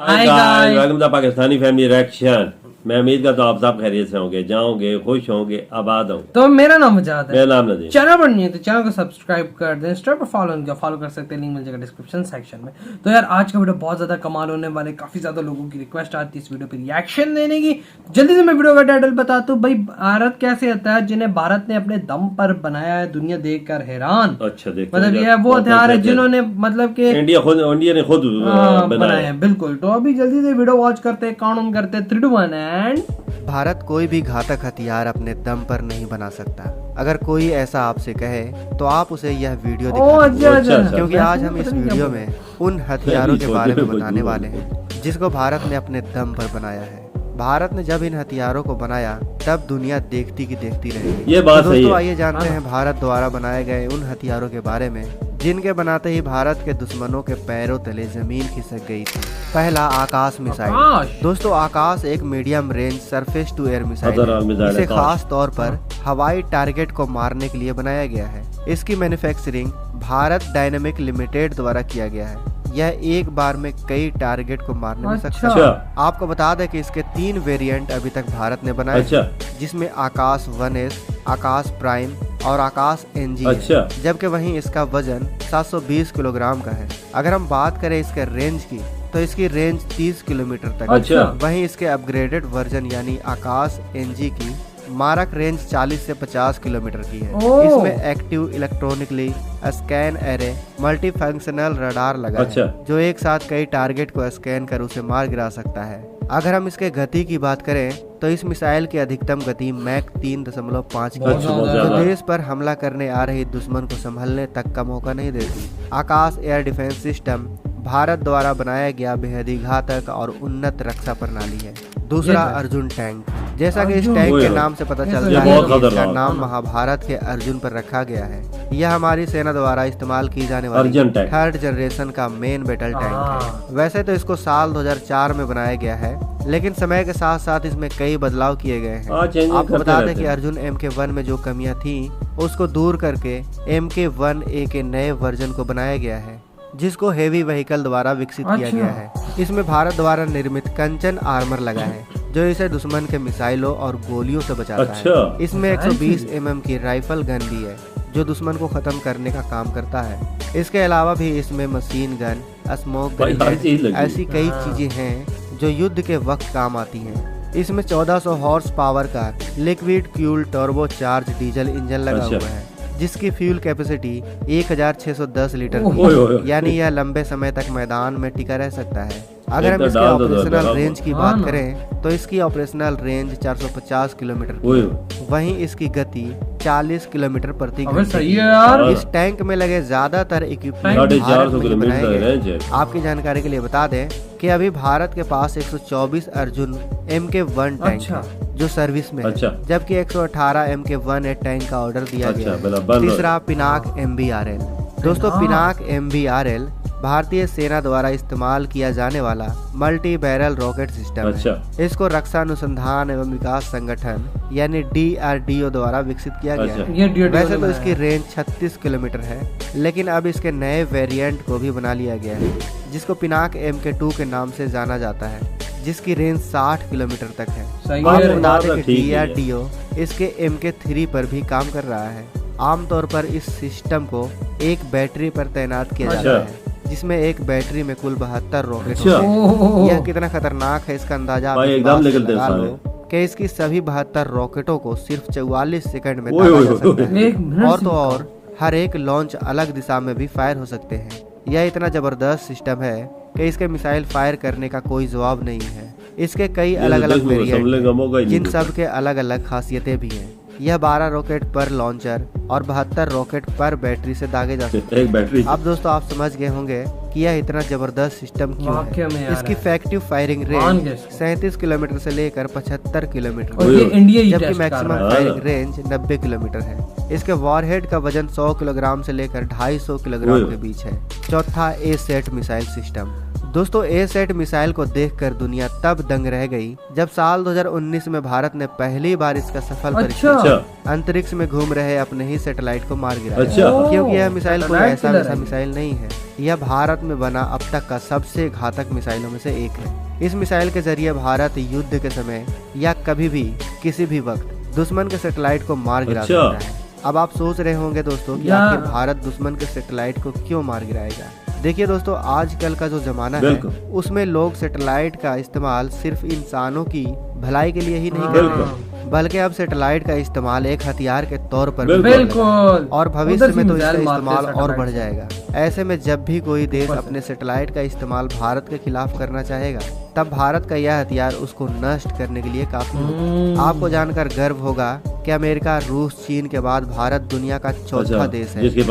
Hi guys, welcome to Pakistani family reaction. मैं उम्मीद करता हूँ आप सब खैरियत से होंगे, जाओगे, खुश होंगे, आबाद होंगे। तो मेरा नाम मुजाद है, मेरा नाम नदीम। चैनल पर नहीं है तो चैनल को सब्सक्राइब कर दें, इंस्टा पर फॉलो कर सकते हैं, लिंक मिल जाएगा डिस्क्रिप्शन सेक्शन में। तो यार आज का वीडियो बहुत ज्यादा कमाल होने वाले, काफी ज्यादा लोगों की रिक्वेस्ट आती है इस वीडियो पे रिएक्शन देने की। जल्दी से मैं वीडियो का टाइटल बताता हूँ। भाई भारत कैसे आता है जिन्हें भारत ने अपने दम पर बनाया है, दुनिया देख कर हैरान। अच्छा देखते मतलब ये वो हथियार है जिन्होंने मतलब के इंडिया ने खुद बनाया है। बिल्कुल, तो अभी जल्दी से वीडियो वॉच करते हैं, काउंट ऑन करते हैं 3 2 1 एंड भारत कोई भी घातक हथियार अपने दम पर नहीं बना सकता। अगर कोई ऐसा आपसे कहे तो आप उसे यह वीडियो दिखाएं, क्योंकि आज हम इस वीडियो में उन हथियारों के बारे में बताने वाले हैं जिसको भारत ने अपने दम पर बनाया है। भारत ने जब इन हथियारों को बनाया तब दुनिया देखती की देखती रही। ये बात तो सही दोस्तों है। आइए जानते हैं भारत द्वारा बनाए गए उन हथियारों के बारे में जिनके बनाते ही भारत के दुश्मनों के पैरों तले जमीन खिसक गई थी। पहला, आकाश मिसाइल। दोस्तों आकाश एक medium range surface to air missile है। इसे खास तौर पर हवाई टारगेट को मारने के लिए बनाया गया है। इसकी मैन्युफैक्चरिंग भारत डायनेमिक लिमिटेड द्वारा किया गया है। यह एक बार में कई टारगेट को मारने में सक्षम है। आपको बता दें कि इसके 3 वेरिएंट अभी तक भारत ने बनाए हैं, जिसमें आकाश 1S, आकाश प्राइम और आकाश NG है। जबकि वहीं इसका वजन 720 किलोग्राम का है। अगर हम बात करें इसके रेंज की तो इसकी रेंज 30 किलोमीटर तक है। वहीं इसके अपग्रेडेड वर्जन यानी आकाश NG की मारक रेंज 40 से 50 किलोमीटर की है। इसमें active electronically scan array multi functional radar लगा है, जो एक साथ कई टारगेट को स्कैन कर उसे मार गिरा सकता है। अगर हम इसके गति की बात करें तो इस मिसाइल की अधिकतम गति मैक 3.5 की, जो देश पर हमला करने आ रही दुश्मन को संभलने तक का मौका नहीं देती। आकाश एयर डिफेंस सिस्टम भारत द्वारा बनाया गया बेहद ही घातक और उन्नत रक्षा प्रणाली है। दूसरा, अर्जुन टैंक। जैसा कि इस टैंक के नाम से पता चलता है कि इसका नाम महाभारत के अर्जुन पर रखा गया है। यह हमारी सेना द्वारा इस्तेमाल की जाने वाली 3rd जनरेशन का मेन बैटल टैंक है। वैसे तो इसको साल 2004 में बनाया गया है, लेकिन समय के साथ साथ इसमें कई बदलाव किए गए हैं। आपको बता दें कि अर्जुन MK1 में जो कमियां थी उसको दूर करके MK1A के नए वर्जन को बनाया गया है, जिसको हेवी व्हीकल द्वारा विकसित किया गया है। इसमें भारत द्वारा निर्मित कंचन आर्मर लगा है, जो इसे दुश्मन के मिसाइलों और गोलियों से बचाता है। इसमें 120 mm की राइफल गन भी है, जो दुश्मन को खत्म करने का काम करता है। इसके अलावा भी इसमें मशीन गन, स्मोक गन, ऐसी कई चीजें हैं जो युद्ध के वक्त काम आती हैं। इसमें 1400 हॉर्स पावर का liquid fuel turbo charge diesel engine लगा हुआ है, जिसकी फ्यूल कैपेसिटी 1610 लीटर की, यानी यह लंबे समय तक मैदान में टिका रह सकता है। अगर हम इसके ऑपरेशनल रेंज की बात करें तो इसकी ऑपरेशनल रेंज 450 किलोमीटर की, वहीं इसकी गति 40 किलोमीटर प्रति घंटे। इस टैंक में लगे ज्यादातर इक्विपमेंट बनाए गए। आपकी जानकारी के लिए बता दें कि अभी भारत के पास 124 अर्जुन MK1 टैंक है जो सर्विस में है, जबकि 118 MK1A टैंक का ऑर्डर दिया गया है। तीसरा, पिनाक MBRL। दोस्तों पिनाक MBRL भारतीय सेना द्वारा इस्तेमाल किया जाने वाला मल्टी बैरल रॉकेट सिस्टम है। इसको रक्षा अनुसंधान एवं विकास संगठन यानी DRDO द्वारा विकसित किया गया है। वैसे तो इसकी रेंज 36 किलोमीटर है, लेकिन अब इसके नए वेरिएंट को भी बना लिया गया है, जिसको पिनाक MK2 के नाम से जाना जाता है, जिसकी रेंज 60 किलोमीटर तक है। DRDO इसके MK3 पर भी काम कर रहा है। आमतौर पर इस सिस्टम को एक बैटरी पर तैनात किया जाता है, जिसमें एक बैटरी में कुल 72 रॉकेट होते हैं। यह कितना खतरनाक है इसका अंदाजा लगा लो कि इसकी सभी 72 रॉकेटों को सिर्फ 44 सेकंड में दागा जा सकता है। और तो और हर एक लॉन्च अलग दिशा में भी फायर हो सकते हैं। यह इतना जबरदस्त सिस्टम है कि इसके मिसाइल फायर करने का कोई जवाब नहीं है। इसके कई अलग अलग वेरिएंट, जिन सब के अलग अलग खासियतें भी हैं। यह 12 रॉकेट पर लॉन्चर और 72 रॉकेट पर बैटरी से दागे जा सकते हैं। अब दोस्तों आप समझ गए होंगे कि यह इतना जबरदस्त सिस्टम क्यों है। इसकी इफेक्टिव फायरिंग रेंज 37 किलोमीटर से लेकर 75 किलोमीटर, जबकि मैक्सिमम फायरिंग रेंज 90 किलोमीटर है। इसके वॉरहेड का वजन 100 किलोग्राम से लेकर 250 किलोग्राम के बीच है। चौथा, A-सेट मिसाइल सिस्टम। दोस्तों A-SAT मिसाइल को देखकर दुनिया तब दंग रह गई जब साल 2019 में भारत ने पहली बार इसका सफल परीक्षण अंतरिक्ष में घूम रहे अपने ही सैटेलाइट को मार गिराया। क्योंकि यह मिसाइल कोई ऐसा वैसा मिसाइल नहीं है, यह भारत में बना अब तक का सबसे घातक मिसाइलों में से एक है। इस मिसाइल के जरिए भारत युद्ध के समय या कभी भी किसी भी वक्त दुश्मन के सैटेलाइट को मार गिरा सकता है। अब आप सोच रहे होंगे दोस्तों कि आखिर भारत दुश्मन के सैटेलाइट को क्यों मार गिराएगा। देखिए दोस्तों, आजकल का जो जमाना है उसमें लोग सैटेलाइट का इस्तेमाल सिर्फ इंसानों की भलाई के लिए ही नहीं करते, बल्कि अब सैटेलाइट का इस्तेमाल एक हथियार के तौर पर बिल्कुल, और भविष्य में तो इसका इस्तेमाल और बढ़ जाएगा। ऐसे में जब भी कोई देश अपने सैटेलाइट का इस्तेमाल भारत के खिलाफ करना चाहेगा, तब भारत का यह हथियार उसको नष्ट करने के लिए काफी होगा। आपको जानकर गर्व होगा कि अमेरिका, रूस, चीन के बाद भारत दुनिया का चौथा देश है जिसके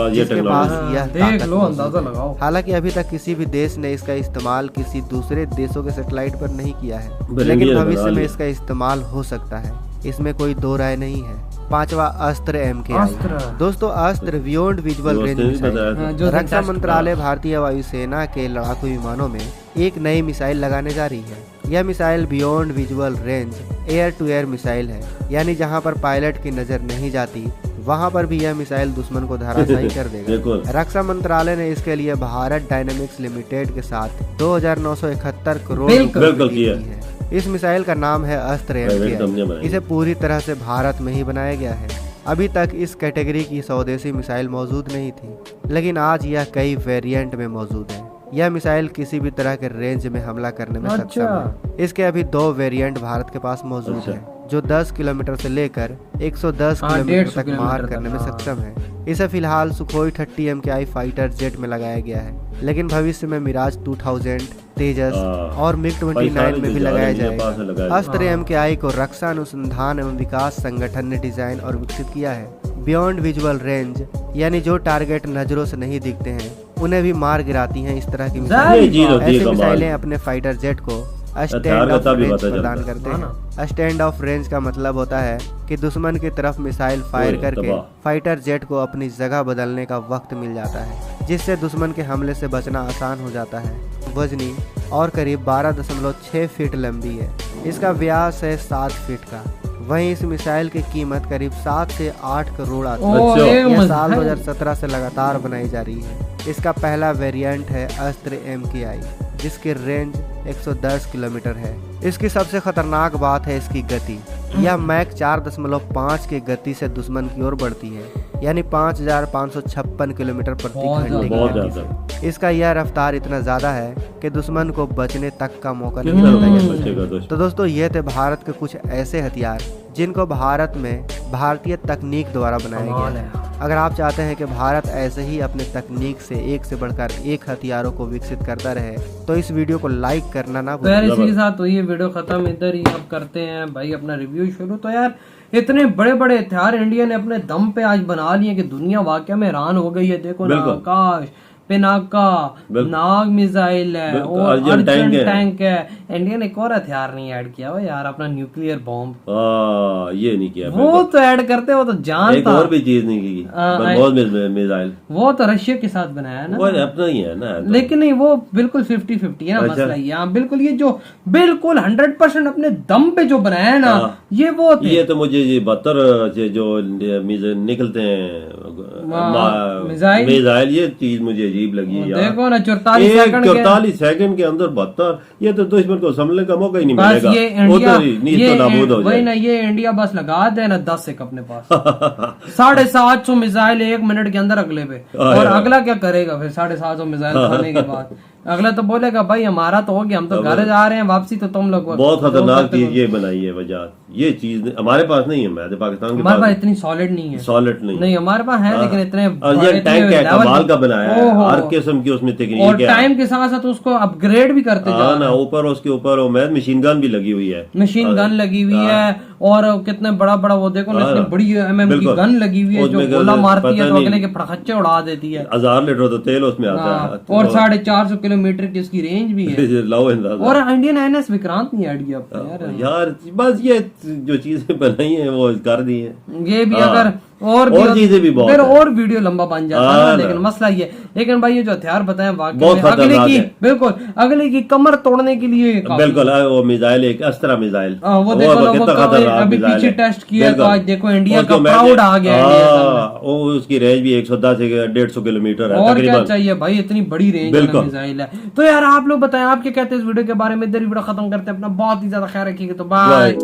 पास यह ताकत। हालांकि अभी तक किसी भी देश ने इसका इस्तेमाल किसी दूसरे देशों के सैटेलाइट पर नहीं किया है, लेकिन भविष्य में इसका इस्तेमाल हो सकता है, इसमें कोई दो राय नहीं है। पांचवा अस्त्र MKI। दोस्तों, अस्त्र बियॉन्ड विजुअल रेंज मिसाइल रक्षा मंत्रालय भारतीय वायुसेना के लड़ाकू विमानों में एक नई मिसाइल लगाने जा रही है। यह missile beyond visual range air to air missile है, यानी जहां पर पायलट की नजर नहीं जाती वहां पर भी यह मिसाइल दुश्मन को धराशायी कर देगा। रक्षा मंत्रालय ने इसके लिए भारत डायनेमिक्स लिमिटेड के साथ 2,971 करोड़ रुपए की है। इस मिसाइल का नाम है अस्त्र MKI। इसे पूरी तरह से भारत में ही बनाया गया है। अभी तक इस कैटेगरी की स्वदेशी मिसाइल मौजूद नहीं थी, लेकिन आज यह कई वेरिएंट में मौजूद है। यह मिसाइल किसी भी तरह के रेंज में हमला करने में सक्षम है। इसके अभी 2 वेरिएंट भारत के पास मौजूद है, जो 10 किलोमीटर से लेकर 110 किलोमीटर तक मार करने में सक्षम है। इसे फिलहाल सुखोई 30 MKI फाइटर जेट में लगाया गया है, लेकिन भविष्य में मिराज 2000, तेजस और MiG-29 में भी लगाया जाएगा। अस्त्र MKI को रक्षा अनुसंधान एवं विकास संगठन ने डिजाइन और विकसित किया है। बियॉन्ड विजुअल रेंज यानी जो टारगेट नजरों से नहीं दिखते हैं उन्हें भी मार गिराती हैं। इस तरह की ऐसी मिसाइलें अपने फाइटर जेट को स्टैंड ऑफ रेंज प्रदान करते हैं। स्टैंड ऑफ रेंज का मतलब होता है कि दुश्मन की तरफ मिसाइल फायर करके फाइटर जेट को अपनी जगह बदलने का वक्त मिल जाता है, जिससे दुश्मन के हमले से बचना आसान हो जाता है। वजनी और करीब 12.6 फीट लंबी है। इसका व्यास है 7 फीट का। वहीं इस मिसाइल की कीमत करीब 7 से 8 करोड़ आती है। यह साल 2017 से लगातार बनाई जा रही है। इसका पहला वेरिएंट है अस्त्र MKI, जिसकी रेंज 110 किलोमीटर है। इसकी सबसे खतरनाक बात है इसकी गति। यह मैक 4.5 की गति से दुश्मन की ओर बढ़ती है, यानी 5,556 किलोमीटर प्रति घंटे की गति से। इसका यह रफ्तार इतना ज्यादा है कि दुश्मन को बचने तक का मौका नहीं मिलता। तो दोस्तों, ये थे भारत के कुछ ऐसे हथियार जिनको भारत में भारतीय तकनीक द्वारा बनाया गया है। अगर आप चाहते हैं कि भारत ऐसे ही अपने तकनीक से एक से बढ़कर एक हथियारों को विकसित करता रहे, तो इस वीडियो को लाइक करना ना भूलें। इसी के साथ तो ये वीडियो खत्म, इधर ही अब करते हैं भाई अपना रिव्यू शुरू। तो यार इतने बड़े बड़े हथियार इंडिया ने अपने दम पे आज बना लिए कि दुनिया वाकई में हैरान हो गई है। देखो ना, आकाश पिनाका, नाग मिसाइल है और अर्जुन टैंक है। इंडिया ने एक और हथियार नहीं ऐड किया हुआ यार, अपना न्यूक्लियर बॉम्ब। ये नहीं किया, वो तो ऐड करते हो तो जान एक और भी चीज नहीं की, बहुत मिसाइल वो तो रशिया के साथ बनाया ना, वो अपना ही है ना। लेकिन नहीं, वो बिल्कुल 50-50 है ना। मसला ये बिल्कुल ये जो बिल्कुल 100% अपने दम पे जो बनाया है ना, ये वो ये तो मुझे 72 जो निकलते हैं मिसाइल, ये चीज मुझे अजीब लगी है। देखो ना, 44 सेकंड के अंदर 72, ये तो दुश्मन को समझने का मौका ही नहीं मिलेगा। ये इंडिया, वही ना, ये इंडिया बस लगा दे ना 10 एक अपने पास 750 मिसाइल 1 मिनट के अंदर अगले पे, और अगला क्या करेगा फिर 750 मिसाइल खाने के बाद? अगला तो बोलेगा भाई हमारा तो हो गया, हम तो घर जा रहे हैं वापसी, तो तुम लोग बहुत खतरनाक चीज ये बनाई है वजह। ये चीज हमारे पास नहीं है, मैं पाकिस्तान के हमारे पास इतनी सॉलिड नहीं है। सॉलिड नहीं हमारे पास है, लेकिन इतने टैंक है, कमाल का बनाया है, हर किस्म की उसमें तकनीक है, और टाइम के साथ साथ उसको अपग्रेड भी करते जा रहे हैं। ऊपर उसके ऊपर मशीन गन भी लगी हुई है, मशीन गन लगी हुई है, और कितने बड़ा बड़ा वो देखो ना, इतनी बड़ी MM की गन लगी हुई है जो गोला मारती है तो अगले के फटखच्चे उड़ा देती है। 1000 लीटर तो तेल उसमें आता है, और 450 किलोमीटर की उसकी रेंज भी है। और इंडियन NS विक्रांत नहीं ऐड किया यार। बस ये जो चीजें बनाई है वो कर दी है। ये भी अगर और चीजें भी बहुत फिर है। और वीडियो लंबा बन जाता है, लेकिन मसला ये, लेकिन भाई ये जो हथियार बताएं वाकई बहुत में अगले खतरनाक की, है। बिल्कुल अगले की कमर तोड़ने के लिए काफी। बिल्कुल वो मिसाइल एक अस्त्रा मिसाइल, वो देखो ना, कितना वो खतरनाक अभी मिसाइल पीछे है। टेस्ट किया तो बिल्कुल। आज देखो इंडिया और का जो प्राउड आ गया इंडिया सामने। वो उसकी रेंज भी 110 से 150 किलोमीटर है और क्या तकरीबन। चाहिए भाई, इतनी बड़ी रेंज वाला मिसाइल है। तो यार आप लोग बताएं आप क्या कहते हैं इस वीडियो के बारे में। इधर ही वीडियो खत्म करते हैं, अपना बहुत ही ज्यादा ख्याल रखिएगा, तो बाय।